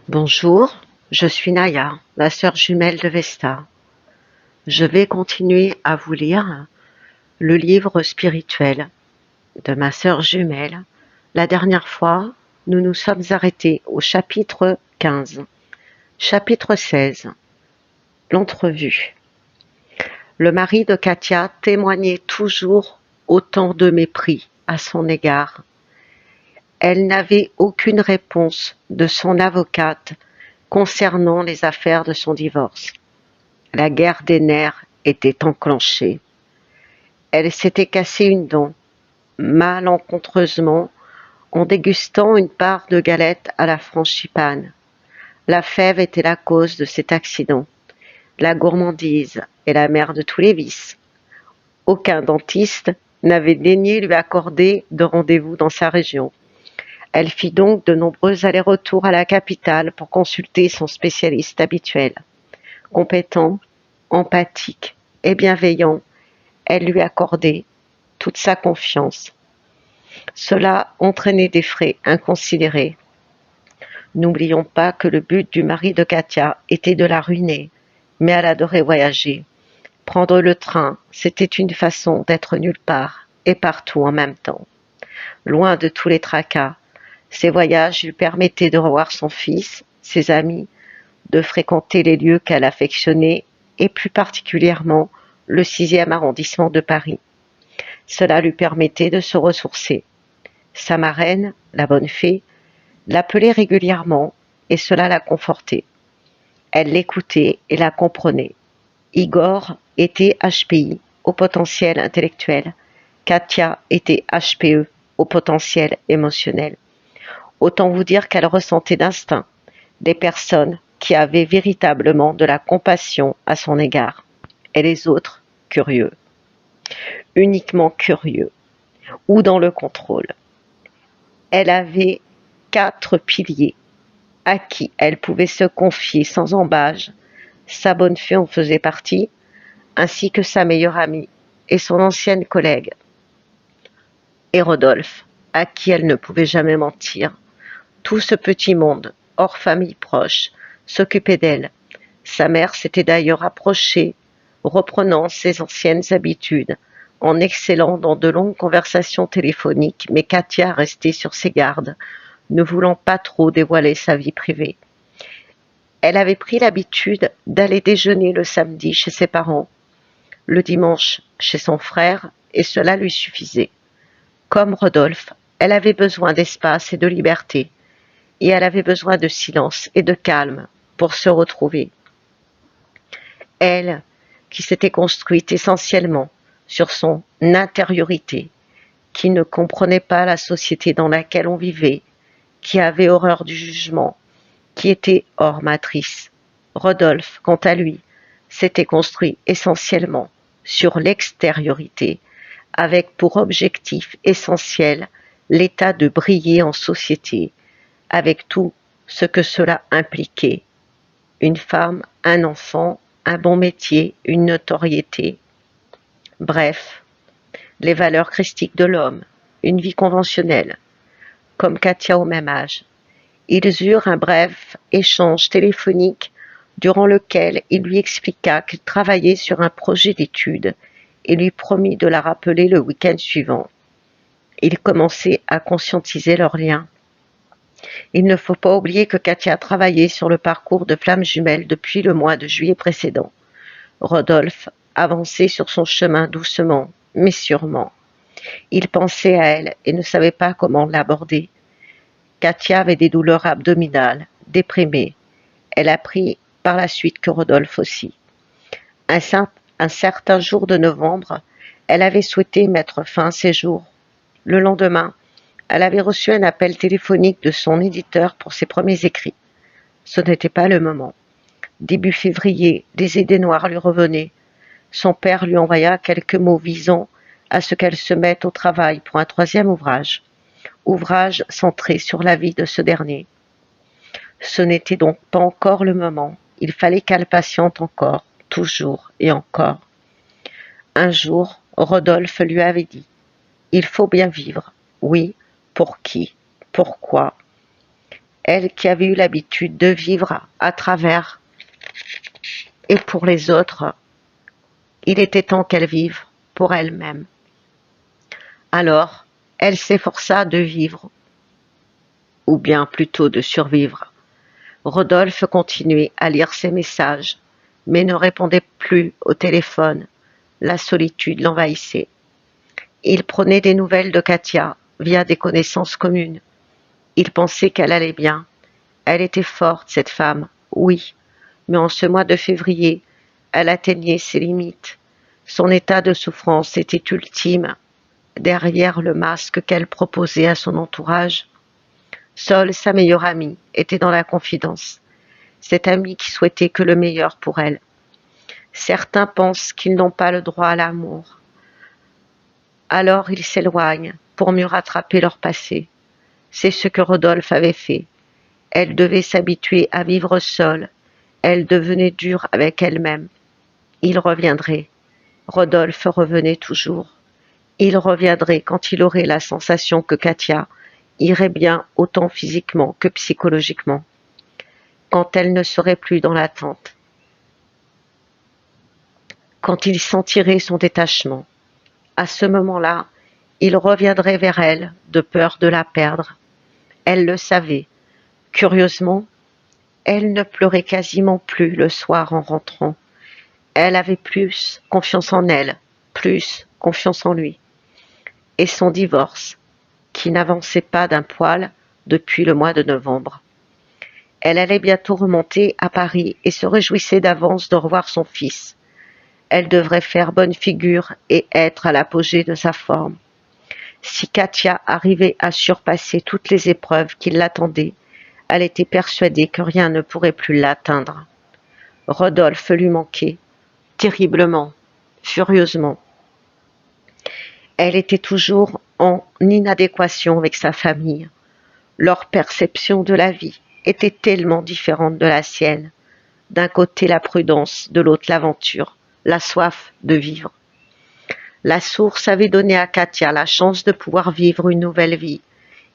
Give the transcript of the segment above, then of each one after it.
Bonjour, je suis Naya, la sœur jumelle de Vesta. Je vais continuer à vous lire le livre spirituel de ma sœur jumelle. La dernière fois, nous nous sommes arrêtés au chapitre 15. Chapitre 16. L'entrevue. Le mari de Katia témoignait toujours autant de mépris à son égard. Elle n'avait aucune réponse de son avocate concernant les affaires de son divorce. La guerre des nerfs était enclenchée. Elle s'était cassé une dent, malencontreusement, en dégustant une part de galette à la frangipane. La fève était la cause de cet accident. La gourmandise est la mère de tous les vices. Aucun dentiste n'avait daigné lui accorder de rendez-vous dans sa région. Elle fit donc de nombreux allers-retours à la capitale pour consulter son spécialiste habituel. Compétent, empathique et bienveillant, elle lui accordait toute sa confiance. Cela entraînait des frais inconsidérés. N'oublions pas que le but du mari de Katia était de la ruiner, mais elle adorait voyager. Prendre le train, c'était une façon d'être nulle part et partout en même temps. Loin de tous les tracas, ces voyages lui permettaient de revoir son fils, ses amis, de fréquenter les lieux qu'elle affectionnait et plus particulièrement le 6e arrondissement de Paris. Cela lui permettait de se ressourcer. Sa marraine, la bonne fée, l'appelait régulièrement et cela la confortait. Elle l'écoutait et la comprenait. Igor était HPI, au potentiel intellectuel. Katia était HPE, au potentiel émotionnel. Autant vous dire qu'elle ressentait d'instinct des personnes qui avaient véritablement de la compassion à son égard, et les autres curieux, uniquement curieux, ou dans le contrôle. Elle avait 4 piliers à qui elle pouvait se confier sans embâche. Sa bonne fée en faisait partie, ainsi que sa meilleure amie et son ancienne collègue. Et Rodolphe, à qui elle ne pouvait jamais mentir. Tout ce petit monde, hors famille proche, s'occupait d'elle. Sa mère s'était d'ailleurs approchée, reprenant ses anciennes habitudes, en excellant dans de longues conversations téléphoniques, mais Katia restait sur ses gardes, ne voulant pas trop dévoiler sa vie privée. Elle avait pris l'habitude d'aller déjeuner le samedi chez ses parents, le dimanche chez son frère, et cela lui suffisait. Comme Rodolphe, elle avait besoin d'espace et de liberté, et elle avait besoin de silence et de calme pour se retrouver. Elle, qui s'était construite essentiellement sur son intériorité, qui ne comprenait pas la société dans laquelle on vivait, qui avait horreur du jugement, qui était hors matrice. Rodolphe, quant à lui, s'était construit essentiellement sur l'extériorité, avec pour objectif essentiel l'état de briller en société, avec tout ce que cela impliquait. Une femme, un enfant, un bon métier, une notoriété. Bref, les valeurs christiques de l'homme, une vie conventionnelle, comme Katia au même âge. Ils eurent un bref échange téléphonique durant lequel il lui expliqua qu'il travaillait sur un projet d'étude et lui promit de la rappeler le week-end suivant. Il commençait à conscientiser leur lien. Il ne faut pas oublier que Katia travaillait sur le parcours de flamme jumelle depuis le mois de juillet précédent. Rodolphe avançait sur son chemin doucement, mais sûrement. Il pensait à elle et ne savait pas comment l'aborder. Katia avait des douleurs abdominales, déprimée. Elle apprit par la suite que Rodolphe aussi. Un certain jour de novembre, elle avait souhaité mettre fin à ses jours. Le lendemain, elle avait reçu un appel téléphonique de son éditeur pour ses premiers écrits. Ce n'était pas le moment. Début février, des idées noires lui revenaient. Son père lui envoya quelques mots visant à ce qu'elle se mette au travail pour un 3e ouvrage centré sur la vie de ce dernier. Ce n'était donc pas encore le moment. Il fallait qu'elle patiente encore, toujours et encore. Un jour, Rodolphe lui avait dit « Il faut bien vivre. Oui, pour qui? Pourquoi ?» Elle qui avait eu l'habitude de vivre à travers et pour les autres, il était temps qu'elle vive pour elle-même. Alors, elle s'efforça de vivre, ou bien plutôt de survivre. Rodolphe continuait à lire ses messages, mais ne répondait plus au téléphone. La solitude l'envahissait. Il prenait des nouvelles de Katia via des connaissances communes. Il pensait qu'elle allait bien. Elle était forte, cette femme, oui, mais en ce mois de février, elle atteignait ses limites. Son état de souffrance était ultime, derrière le masque qu'elle proposait à son entourage. Seule sa meilleure amie était dans la confidence, cette amie qui souhaitait que le meilleur pour elle. Certains pensent qu'ils n'ont pas le droit à l'amour. Alors ils s'éloignent pour mieux rattraper leur passé. C'est ce que Rodolphe avait fait. Elle devait s'habituer à vivre seule. Elle devenait dure avec elle-même. Il reviendrait. Rodolphe revenait toujours. Il reviendrait quand il aurait la sensation que Katia irait bien autant physiquement que psychologiquement, quand elle ne serait plus dans l'attente, quand il sentirait son détachement. À ce moment-là, il reviendrait vers elle, de peur de la perdre. Elle le savait. Curieusement, elle ne pleurait quasiment plus le soir en rentrant. Elle avait plus confiance en elle, plus confiance en lui. Et son divorce, qui n'avançait pas d'un poil depuis le mois de novembre. Elle allait bientôt remonter à Paris et se réjouissait d'avance de revoir son fils. Elle devrait faire bonne figure et être à l'apogée de sa forme. Si Katia arrivait à surpasser toutes les épreuves qui l'attendaient, elle était persuadée que rien ne pourrait plus l'atteindre. Rodolphe lui manquait, terriblement, furieusement. Elle était toujours en inadéquation avec sa famille. Leur perception de la vie était tellement différente de la sienne. D'un côté la prudence, de l'autre l'aventure, la soif de vivre. La source avait donné à Katia la chance de pouvoir vivre une nouvelle vie,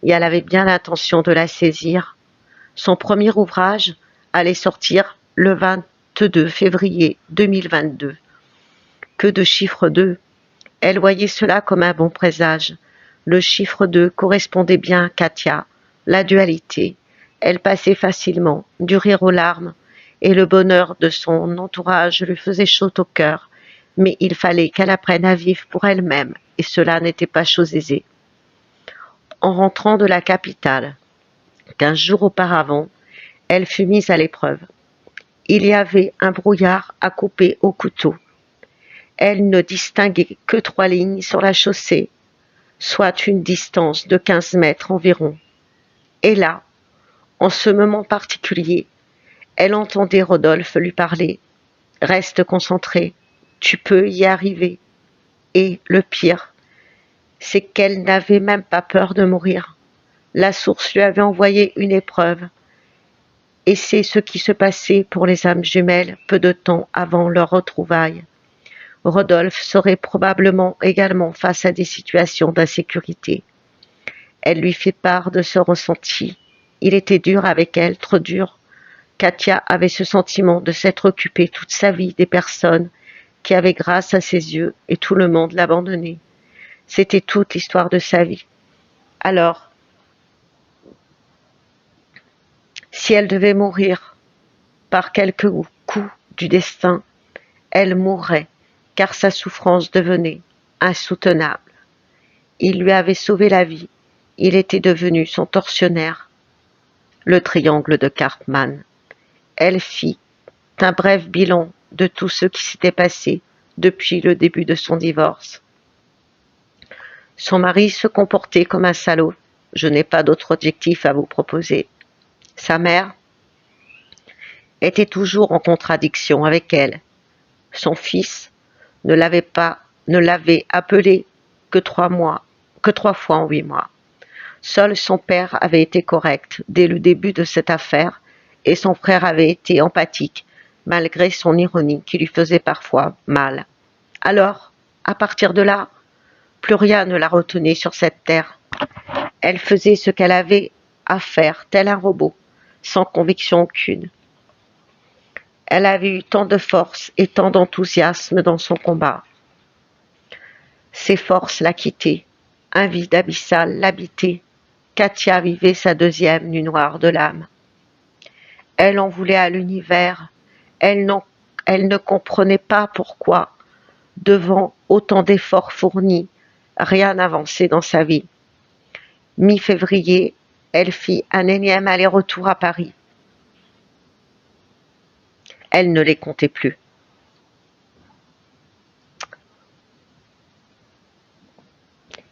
et elle avait bien l'intention de la saisir. Son premier ouvrage allait sortir le 22 février 2022. Que de chiffre 2. Elle voyait cela comme un bon présage. Le chiffre 2 correspondait bien à Katia, la dualité. Elle passait facilement, du rire aux larmes, et le bonheur de son entourage lui faisait chaud au cœur. Mais il fallait qu'elle apprenne à vivre pour elle-même, et cela n'était pas chose aisée. En rentrant de la capitale, 15 jours auparavant, elle fut mise à l'épreuve. Il y avait un brouillard à couper au couteau. Elle ne distinguait que 3 lignes sur la chaussée, soit une distance de 15 mètres environ. Et là, en ce moment particulier, elle entendait Rodolphe lui parler. « Reste concentrée, tu peux y arriver. » Et le pire, c'est qu'elle n'avait même pas peur de mourir. La source lui avait envoyé une épreuve. Et c'est ce qui se passait pour les âmes jumelles peu de temps avant leur retrouvaille. Rodolphe serait probablement également face à des situations d'insécurité. Elle lui fait part de ce ressenti. Il était dur avec elle, trop dur. Katia avait ce sentiment de s'être occupée toute sa vie des personnes qui avaient grâce à ses yeux et tout le monde l'abandonnait. C'était toute l'histoire de sa vie. Alors, si elle devait mourir par quelque coup du destin, elle mourrait, car sa souffrance devenait insoutenable. Il lui avait sauvé la vie. Il était devenu son tortionnaire. Le triangle de Karpman. Elle fit un bref bilan de tout ce qui s'était passé depuis le début de son divorce. Son mari se comportait comme un salaud. Je n'ai pas d'autre adjectif à vous proposer. Sa mère était toujours en contradiction avec elle. Son fils ne l'avait appelé que 3 fois en 8 mois. Seul son père avait été correct dès le début de cette affaire et son frère avait été empathique malgré son ironie qui lui faisait parfois mal. Alors, à partir de là, plus rien ne la retenait sur cette terre. Elle faisait ce qu'elle avait à faire tel un robot, sans conviction aucune. Elle avait eu tant de force et tant d'enthousiasme dans son combat. Ses forces la quittaient, un vide abyssal l'habitait. Katia vivait sa deuxième nuit noire de l'âme. Elle en voulait à l'univers, elle ne comprenait pas pourquoi, devant autant d'efforts fournis, rien n'avançait dans sa vie. Mi-février, elle fit un énième aller-retour à Paris. Elle ne les comptait plus.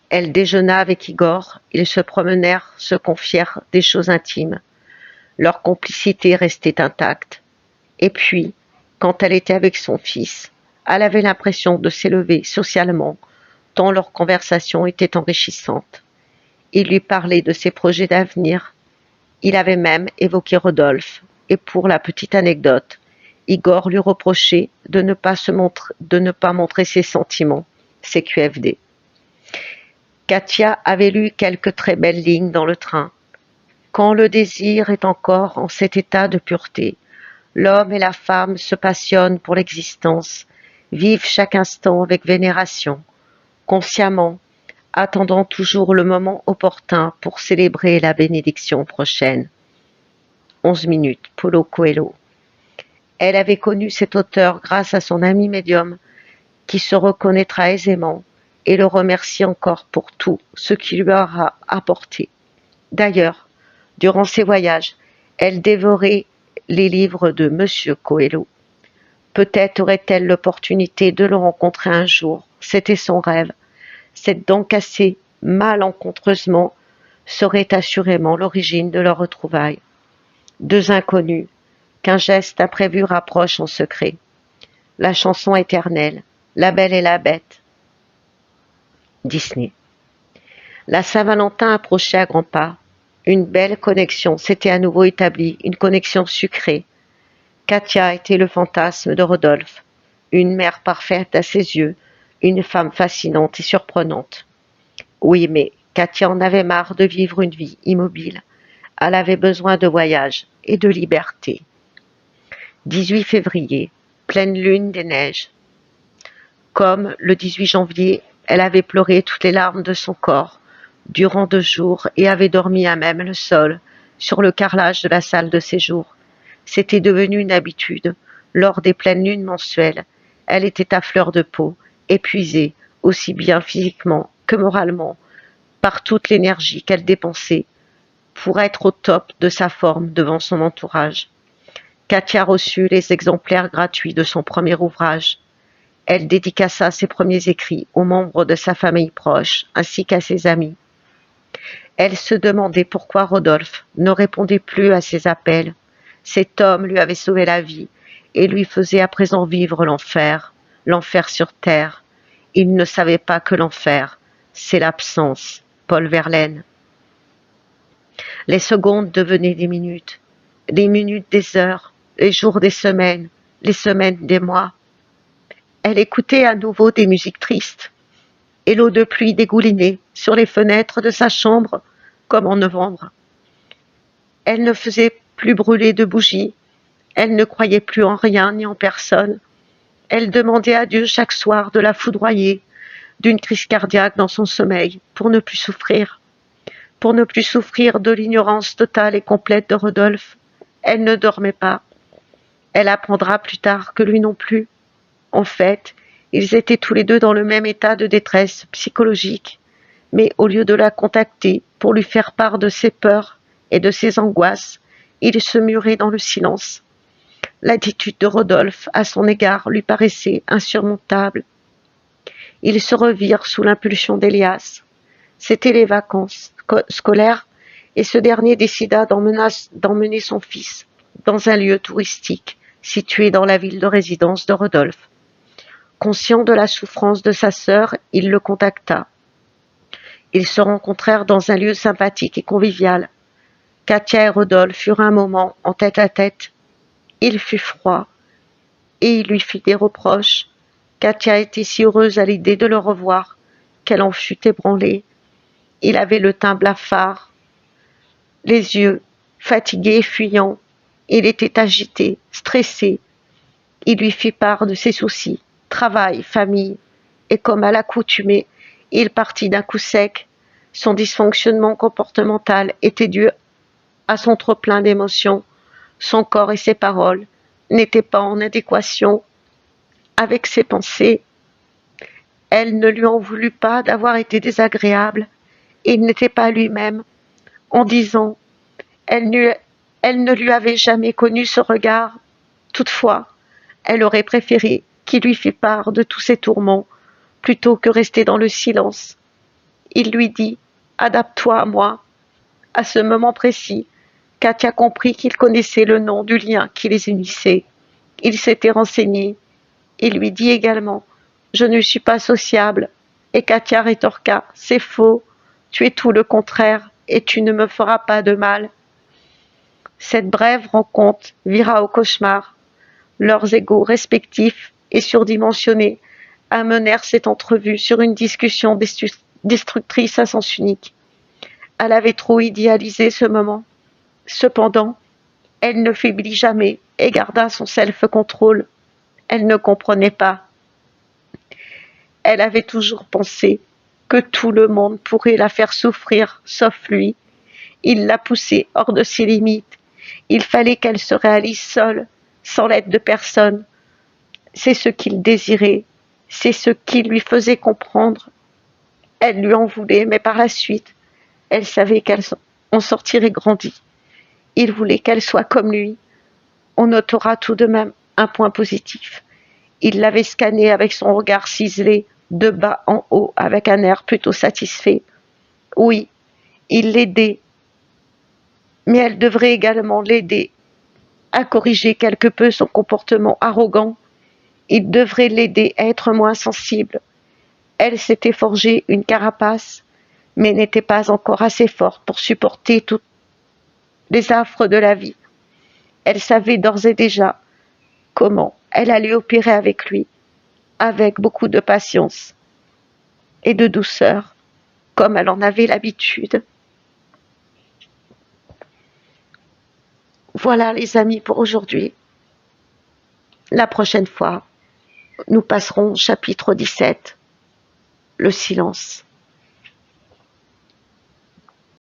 Elle déjeuna avec Igor, ils se promenèrent, se confièrent des choses intimes. Leur complicité restait intacte. Et puis, quand elle était avec son fils, elle avait l'impression de s'élever socialement, tant leur conversation était enrichissante. Il lui parlait de ses projets d'avenir. Il avait même évoqué Rodolphe. Et pour la petite anecdote, Igor lui reprochait de ne pas montrer ses sentiments, ses QFD. Katia avait lu quelques très belles lignes dans le train. Quand le désir est encore en cet état de pureté, l'homme et la femme se passionnent pour l'existence, vivent chaque instant avec vénération, consciemment, attendant toujours le moment opportun pour célébrer la bénédiction prochaine. 11 minutes, Paulo Coelho. Elle avait connu cet auteur grâce à son ami médium, qui se reconnaîtra aisément et le remercie encore pour tout ce qu'il lui aura apporté. D'ailleurs, durant ses voyages, elle dévorait les livres de Monsieur Coelho. Peut-être aurait-elle l'opportunité de le rencontrer un jour, c'était son rêve. Cette dent cassée, malencontreusement, serait assurément l'origine de leur retrouvaille. Deux inconnus, qu'un geste imprévu rapproche en secret. La chanson éternelle, La Belle et la Bête. Disney. La Saint-Valentin approchait à grands pas. Une belle connexion s'était à nouveau établie, une connexion sucrée. Katia était le fantasme de Rodolphe, une mère parfaite à ses yeux, une femme fascinante et surprenante. Oui, mais Katia en avait marre de vivre une vie immobile. Elle avait besoin de voyage et de liberté. 18 février, pleine lune des neiges. Comme le 18 janvier, elle avait pleuré toutes les larmes de son corps durant 2 jours et avait dormi à même le sol, sur le carrelage de la salle de séjour. C'était devenu une habitude. Lors des pleines lunes mensuelles, elle était à fleur de peau, épuisée, aussi bien physiquement que moralement, par toute l'énergie qu'elle dépensait pour être au top de sa forme devant son entourage. Katia reçut les exemplaires gratuits de son premier ouvrage. Elle dédicaça ses premiers écrits aux membres de sa famille proche, ainsi qu'à ses amis. Elle se demandait pourquoi Rodolphe ne répondait plus à ses appels. Cet homme lui avait sauvé la vie et lui faisait à présent vivre l'enfer sur terre. Il ne savait pas que l'enfer, c'est l'absence. Paul Verlaine. Les secondes devenaient des minutes des heures, les jours des semaines, les semaines des mois. Elle écoutait à nouveau des musiques tristes, et l'eau de pluie dégoulinait sur les fenêtres de sa chambre comme en novembre. Elle ne faisait plus brûler de bougies, elle ne croyait plus en rien ni en personne. Elle demandait à Dieu chaque soir de la foudroyer d'une crise cardiaque dans son sommeil pour ne plus souffrir de l'ignorance totale et complète de Rodolphe. Elle ne dormait pas. Elle apprendra plus tard que lui non plus. En fait, ils étaient tous les deux dans le même état de détresse psychologique, mais au lieu de la contacter pour lui faire part de ses peurs et de ses angoisses, ils se muraient dans le silence. L'attitude de Rodolphe à son égard lui paraissait insurmontable. Ils se revirent sous l'impulsion d'Elias. C'étaient les vacances scolaires et ce dernier décida d'emmener son fils dans un lieu touristique situé dans la ville de résidence de Rodolphe. Conscient de la souffrance de sa sœur, il le contacta. Ils se rencontrèrent dans un lieu sympathique et convivial. Katia et Rodolphe furent un moment en tête-à-tête. Il fut froid et il lui fit des reproches. Katia était si heureuse à l'idée de le revoir qu'elle en fut ébranlée. Il avait le teint blafard, les yeux fatigués et fuyants. Il était agité, stressé. Il lui fit part de ses soucis, travail, famille, et comme à l'accoutumée, il partit d'un coup sec. Son dysfonctionnement comportemental était dû à son trop-plein d'émotions. Son corps et ses paroles n'étaient pas en adéquation avec ses pensées. Elle ne lui en voulut pas d'avoir été désagréable. Il n'était pas lui-même. En disant, elle ne lui avait jamais connu ce regard. Toutefois, elle aurait préféré qu'il lui fît part de tous ses tourments plutôt que rester dans le silence. Il lui dit, adapte-toi à moi. À ce moment précis, Katia comprit qu'il connaissait le nom du lien qui les unissait. Il s'était renseigné. Il lui dit également, je ne suis pas sociable. Et Katia rétorqua, c'est faux, tu es tout le contraire et tu ne me feras pas de mal. Cette brève rencontre vira au cauchemar. Leurs égos respectifs et surdimensionnés amenèrent cette entrevue sur une discussion destructrice à sens unique. Elle avait trop idéalisé ce moment. Cependant, elle ne faiblit jamais et garda son self-control. Elle ne comprenait pas. Elle avait toujours pensé que tout le monde pourrait la faire souffrir, sauf lui. Il la poussait hors de ses limites. Il fallait qu'elle se réalise seule, sans l'aide de personne. C'est ce qu'il désirait, c'est ce qui lui faisait comprendre. Elle lui en voulait, mais par la suite, elle savait qu'elle en sortirait grandie. Il voulait qu'elle soit comme lui. On notera tout de même un point positif. Il l'avait scannée avec son regard ciselé, de bas en haut, avec un air plutôt satisfait. Oui, il l'aidait, mais elle devrait également l'aider à corriger quelque peu son comportement arrogant. Il devrait l'aider à être moins sensible. Elle s'était forgé une carapace, mais n'était pas encore assez forte pour supporter toutes les affres de la vie. Elle savait d'ores et déjà comment elle allait opérer avec lui, avec beaucoup de patience et de douceur, comme elle en avait l'habitude. Voilà les amis pour aujourd'hui. La prochaine fois, nous passerons au chapitre 17, le silence.